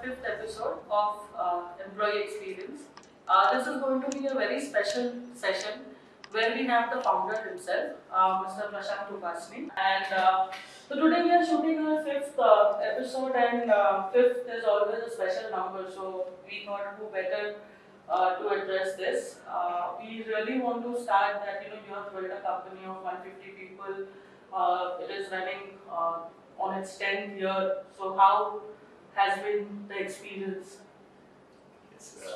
fifth episode of Employee Experience. This is going to be a very special session where we have the founder himself, Mr. Prashant Upasani. And so today we are shooting our fifth episode, and fifth is always a special number. So we thought who better to address this. We really want to start that you have built a company of 150 people. It is running on its 10th year. So how has been the experience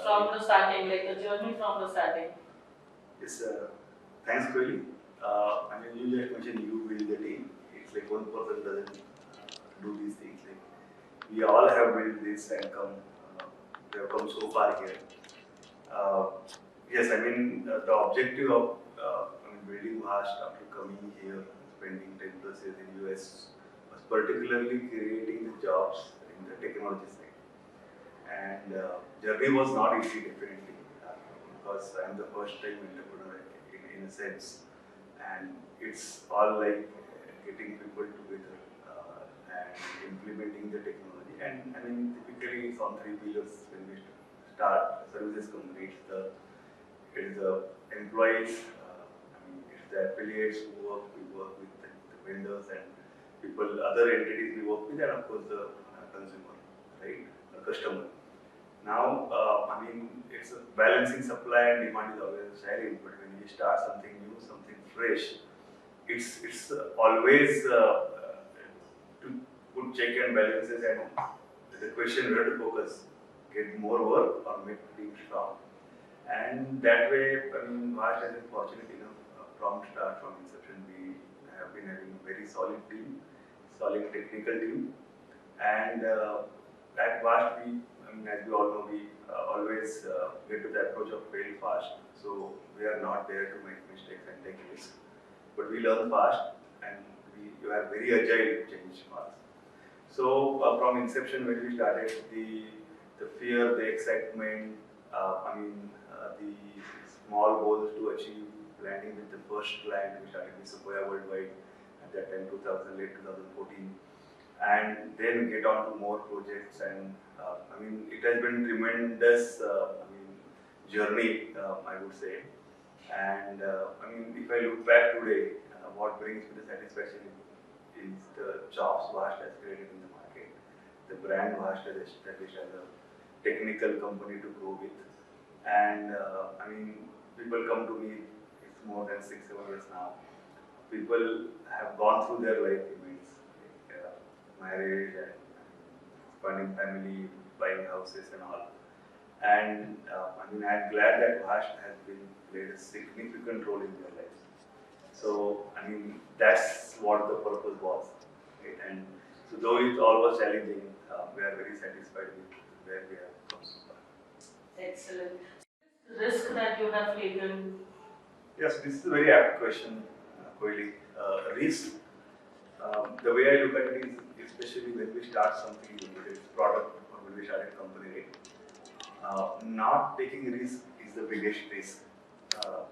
from the starting, like the journey from the starting? Yes, thanks, Kohli. You just mentioned you build the team. It's like one person doesn't do these things. Like we all have built this and we have come so far here. Yes, the objective of building Vast after coming here, spending 10 plus years in US, was particularly creating the jobs in the technology side. And journey was not easy, definitely, because I am the first time entrepreneur in a sense, and it's all like getting people together and implementing the technology. And typically it's on three pillars when we start services company. It's the employees, it's the affiliates who work. We work with the vendors and people, other entities we work with, and of course the consumer, right, the customer. Now, it's a balancing supply and demand is always a challenge, but when you start something new, something fresh, it's always to put check and balances, and the question where to focus, get more work or make team strong. And that way, Vash has been fortunate enough from start, from inception, we have been having a very solid team, solid technical team, and at Vash we, as we all know, we always get to the approach of fail fast. So we are not there to make mistakes and take risks, but we learn fast, and you are very agile to change fast. So from inception, when we started, the fear, the excitement, the small goals to achieve, landing with the first client, we started with Sequoia Worldwide at that time, late 2014, and then get on to more projects. And it has been tremendous journey, I would say. And if I look back today, what brings me the satisfaction is the jobs Vast has created in the market, the brand Vast has established as a technical company to grow with. And people come to me, it's more than 6-7 years now. People have gone through their life events, like marriage and expanding family, buying houses and all. And I'm glad that Vast has played a significant role in their lives. So that's what the purpose was, right? And so though it all was challenging, we are very satisfied with where we have come so far. Excellent. Risk that you have taken? Yes, this is a very apt question, Kohli. Risk, the way I look at it is, especially when we start something new, whether it's product or when we start a company, right? Not taking risk is the biggest risk,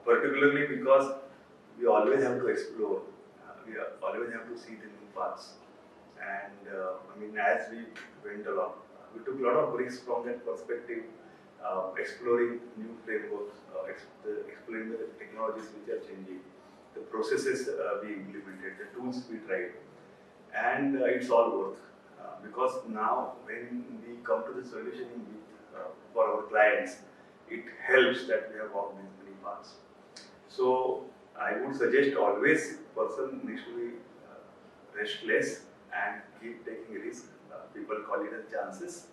particularly because we always have to explore, we always have to see the new paths. And as we went along, we took a lot of risks from that perspective, exploring new frameworks, exploring the technologies which are changing, the processes we implemented, the tools we tried, and it's all worth. Because now when we come to the solution for our clients, it helps that we have walked these many paths. So I would suggest always person needs to be restless and keep taking risks. People call it as chances.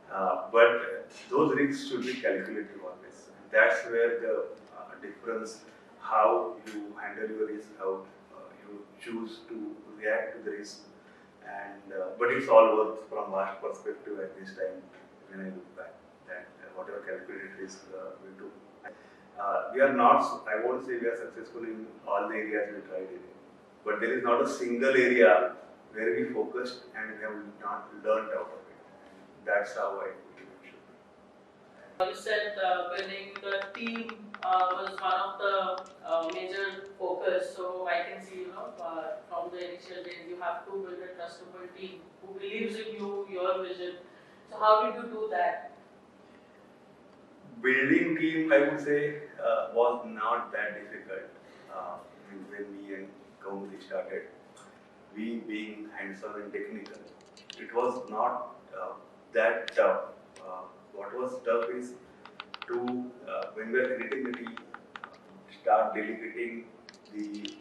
But those risks should be calculated always. That's where the difference, how you handle your risk, how you choose to react to the risk. And but it's all worth from our perspective at this time when I look back that whatever calculated risk we do. We are not, I won't say we are successful in all the areas we tried in, but there is not a single area where we focused and we have not learned out of it. That's how I put it. You said building the team was one of the major focus. So I can see, from the initial days, you have to build a trustable team who believes in you, your vision. So how did you do that? Building team, I would say, was not that difficult. When me and Kaumudi started, we being hands-on and technical, it was not that tough. What was tough is to, when we are creating the team, start delegating the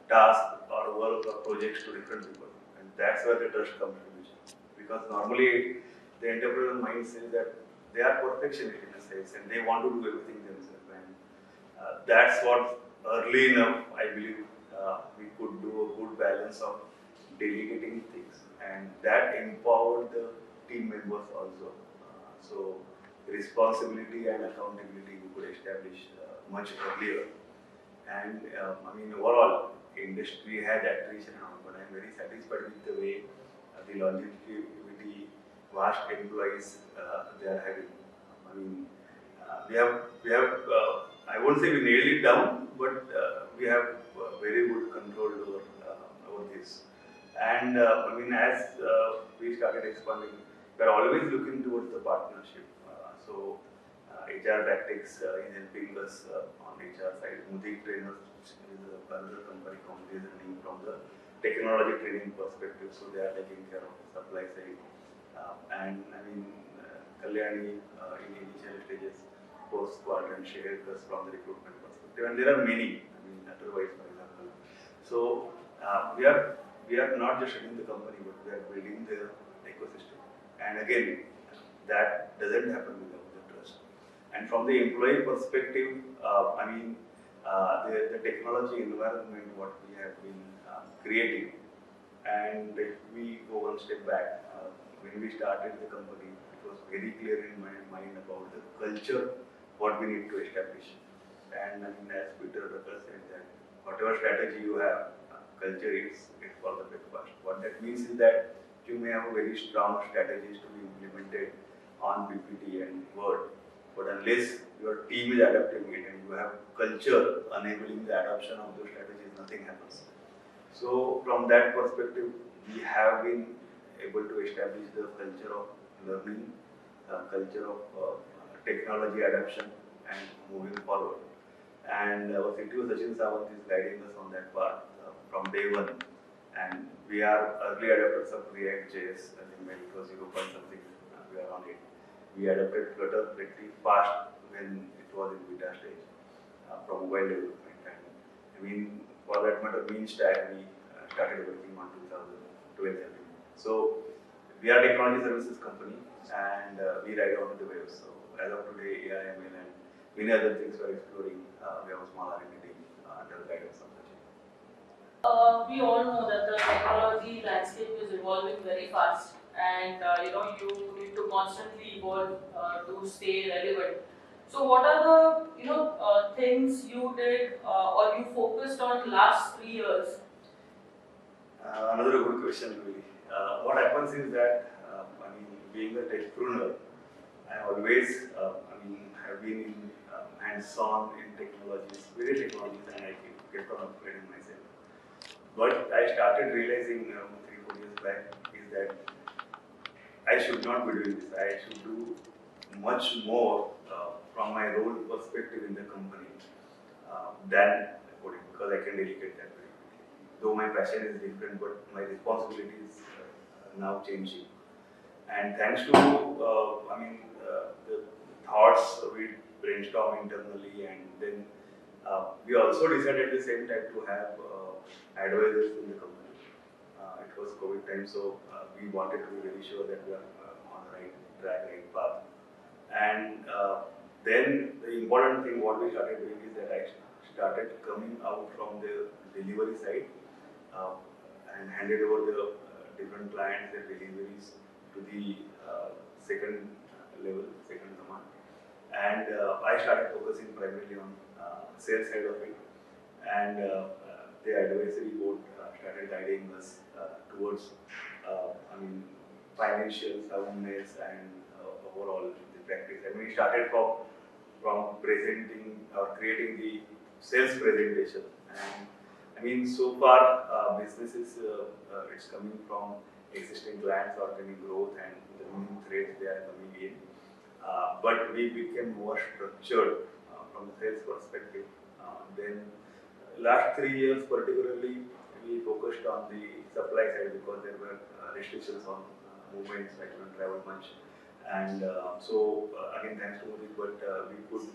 task or work or projects to different people. And that's where the trust comes into it. Because normally the entrepreneurial mind says that they are perfectionists in a sense and they want to do everything themselves. And that's what early enough, I believe, we could do a good balance of delegating things. And that empowered the team members also. So responsibility and accountability we could establish much earlier. And I mean, overall, industry has attrition now, but I'm very satisfied with the way the longevity, vast employees they are having. I mean, I won't say we nailed it down, but we have very good control over this. And I mean, as we started expanding, we are always looking towards the partnership. HR Tactics is helping us on HR side. Mudik Trainers is another company is running from the technology training perspective, so they are taking care of the supply side. And I mean, Kalyani in initial stages post quadrant shared us from the recruitment perspective, and there are many. I mean, otherwise, for example. So we are not just running the company, but we are building the ecosystem. And again, that doesn't happen without the trust. And from the employee perspective, I mean, the technology environment what we have been creating. And if we go one step back, when we started the company, it was very clear in my mind about the culture what we need to establish. And I mean, as Peter Rucker said that whatever strategy you have, culture is for the breakfast. What that means is that you may have very strong strategies to be implemented on PPT and Word, but unless your team is adapting it and you have culture enabling the adoption of those strategies, nothing happens. So from that perspective, we have been able to establish the culture of learning, culture of technology adoption and moving forward. And our CTO Sachin Sawant is guiding us on that path from day one. And we are early adopters of React.js. I think when it was 0. something, we are on it. We adopted Flutter pretty fast when it was in beta stage from mobile development. And I mean, for that matter, mean stack we started working on 2012. So we are a technology services company and we ride on the waves. So as of today, AI, ML and many other things we are exploring. We have a small R&D team under the guidance of Sachin. We all know that the technology landscape is evolving very fast, and you need to constantly evolve to stay relevant. So, what are the things you did or you focused on last 3 years? Another good question, really. What happens is that I mean, being a techpreneur, I always have been in hands-on in technologies, various technologies, and I kept on upgrading myself. But I started realizing 3-4 years back is that I should not be doing this. I should do much more from my role perspective in the company than coding, because I can delegate that very quickly. Though my passion is different, but my responsibility is now changing. And thanks to the thoughts we brainstorm internally, and then we also decided at the same time to have advisors in the company. It was COVID time, so we wanted to be very sure that we are on the right track, right path. And then the important thing what we started doing is that I started coming out from the delivery side and handed over the different clients and deliveries to the second level, second command. And I started focusing primarily on sales side of it, and the advisory board started guiding us towards financial soundness and overall the practice. And we started from presenting or creating the sales presentation. And I mean, so far business is it's coming from existing clients are getting growth and the new threads they are coming in. But we became more structured from the sales perspective. Then last 3 years particularly, we focused on the supply side because there were restrictions on movements, I couldn't travel much. And again, thanks to Modi, but we could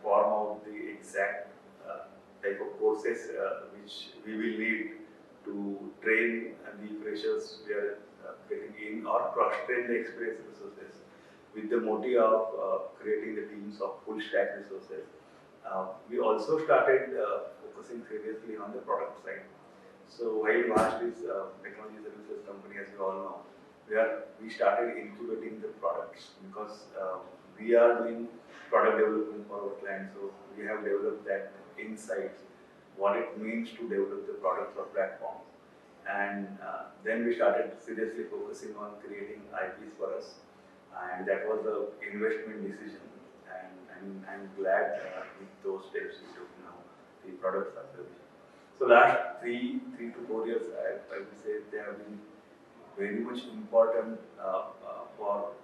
form out the exact type of courses which we will need to train the freshers we are getting in or cross-train the experienced resources with the motive of creating the teams of full stack resources. We also started focusing seriously on the product side. So while Valueadd is technology services company, as you all know, we started incubating the products because we are doing product development for our clients. So we have developed that insights, what it means to develop the products or platforms. And then we started seriously focusing on creating IPs for us. And that was an investment decision. And I'm glad with those steps we took now, the products are serving. So last three to 4 years, I would say they have been very much important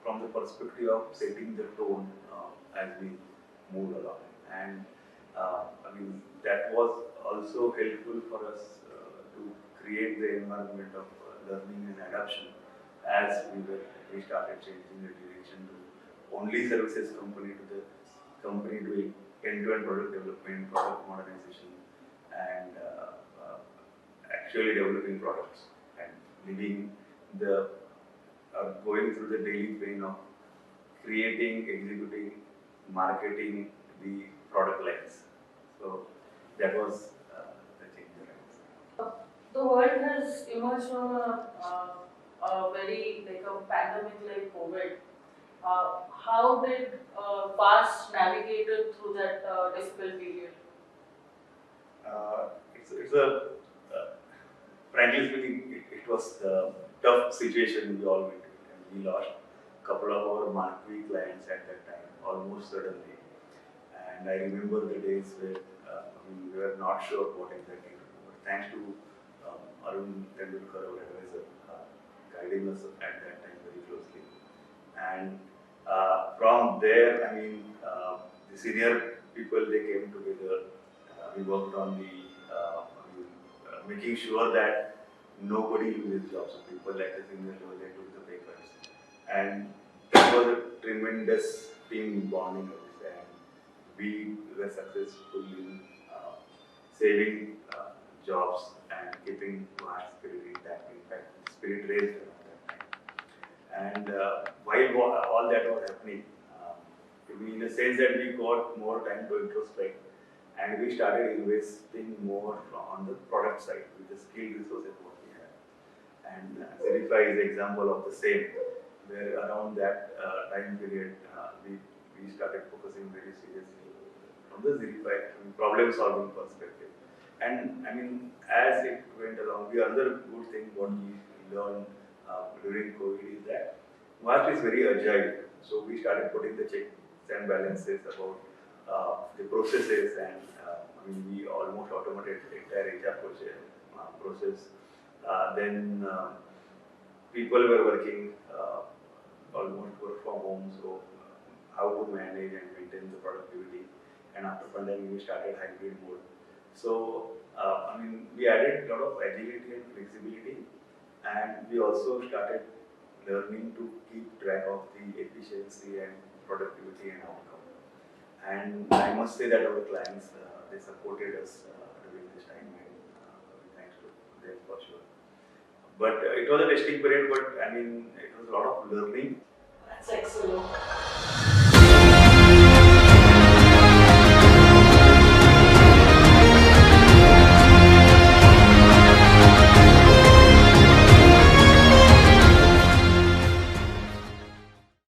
from the perspective of setting the tone as we move along. And that was also helpful for us to create the environment of learning and adoption as we started changing the direction to only services company to the company doing end-to-end product development, product modernization, and actually developing products and living going through the daily pain of creating, executing, marketing the product lines. So that was the change that I would say. The world has emerged from a very like a pandemic like COVID. How did FAST navigated through that difficult period? It's a frankly speaking, it was a tough situation we all went through, and we lost a couple of our marquee clients at that time, almost suddenly. And I remember the days where we were not sure what exactly to do. But thanks to Arun Tendulkar, our advisor, guiding us at that time very closely. And from there, the senior people, they came together. We worked on the making sure that nobody loses jobs. So people at the senior level, they took the pay cuts. And that was a tremendous team bonding, I would say. And we were successful in saving jobs and keeping our spirit intact. In fact, spirit raised around that time. And while all that was happening, in a sense that we got more time to introspect, and we started investing more on the product side with the skilled resources what we have. And Zerify is an example of the same, where around that time period we started focusing very seriously from the Zerify problem solving perspective. And as it went along, the other good thing what we learned during COVID is that Valueadd is very agile. So we started putting the checks and balances about the processes, and we almost automated the entire HR process. Then people were working almost work from home, so how to manage and maintain the productivity. And after pandemic, we started hybrid mode. So we added a lot of agility and flexibility, and we also started learning to keep track of the efficiency and productivity and outcome. And I must say that our clients, they supported us during this time, and thanks to them for sure. But it was a testing period, but it was a lot of learning. That's excellent.